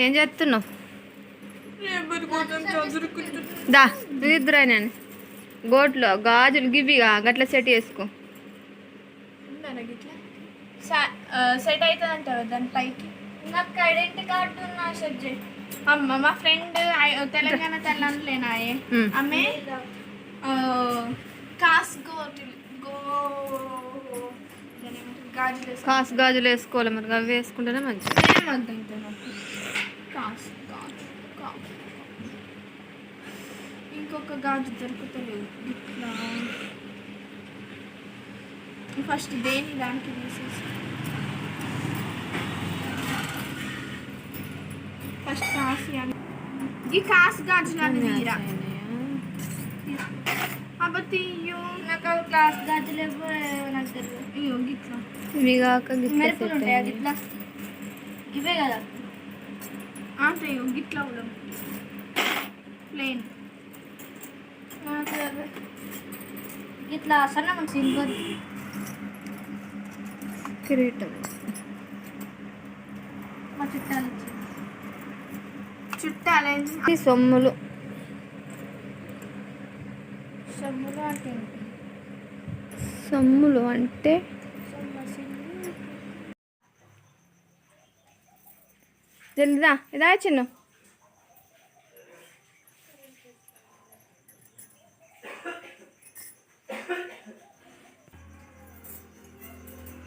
ఏం చేస్తున్నావు? దా ఇద్దరు నేను గోట్లో గాజులు గివ్విగా గట్ల సెట్ చేసుకో. సెట్ అవుతుంది అంటారు దాని పైకి. నాకు ఐడెంటిటీ కార్డు నా సెట్ చేయి. అమ్మ మా ఫ్రెండ్ తెలంగాణ తెల్లంలేనాయే ఆమె కాసు గాజులు వేసుకోవాలి మరి. అవి వేసుకుంటేనే మంచిది. ఇంకొక గాజు దొరుకుతలేదు ఇట్లా. ఫస్ట్ దేని దానికి తీసేసి ఫస్ట్ కాసి అని ఈ కాసు గాజులు అని తీరా. అబ్బతీయో నాకు క్లాస్ గాజులు నాకు తెలియదు. అయ్యో గిట్లా ఇవి కాక మెరుపులు ఉంటాయి గిట్లా. ఇవే కదా అంటే గిట్లా కూడా ప్లెయిన్ ఇట్లా సన్న సిల్వర్ కిరీటం. మా చుట్టాలు చుట్టాలు సొమ్ములు. సొమ్ములు అంటే సొమ్ములు అంటే జల్దిదా ఇదా చిన్న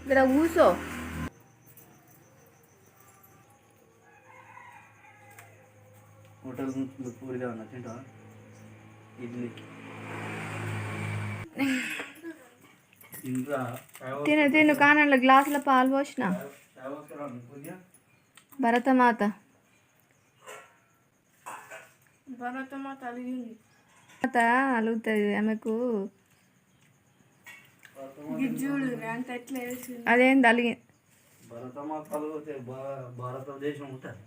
ఇక్కడ కూసో. హోటల్ పూరిగా ఉన్నా తింటా ఇడ్లీ తిను తిను కానంలో గ్లాసులో పాలు పోసిన. భరతమాత అలిగింది. అలుగుతుంది ఆమెకు. ఎట్లా అదేంది అలిగి భరతమాత భారతదేశం ఉంటుంది.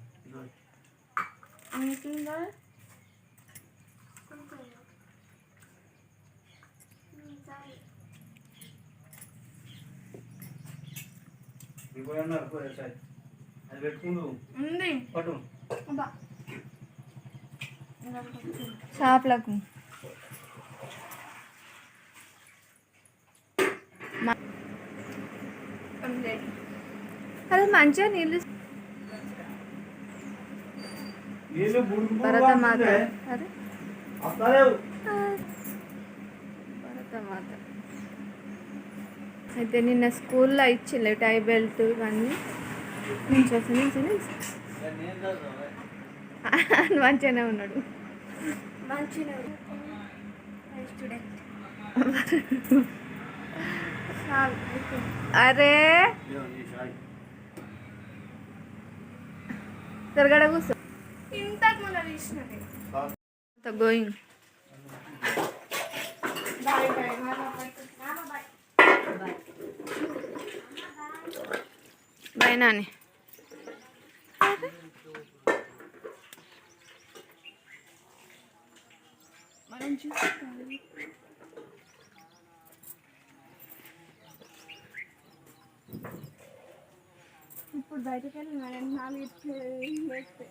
అది పెట్టుకుందు పట్టు షాప్లకు. అదే మంచిగా నీళ్ళు భరతమాత. అదే భరతమాత అయితే నిన్న స్కూల్లో ఇచ్చింది టై బెల్ట్ ఇవన్నీ. మంచిగానే ఉన్నాడు. అరే తిరగడ కూర్చో. Going boy Nani. ఇప్పుడు బయటకు వెళ్ళి 4 వేస్తే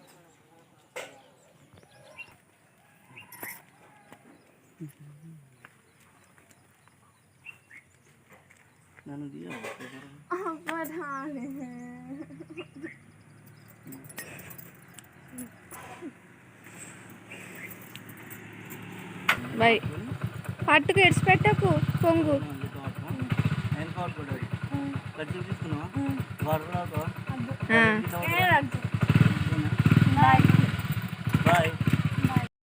నన్ను బాయ్ పట్టుకు ఎడిచిపెట్టకు పొంగు. బాయ్.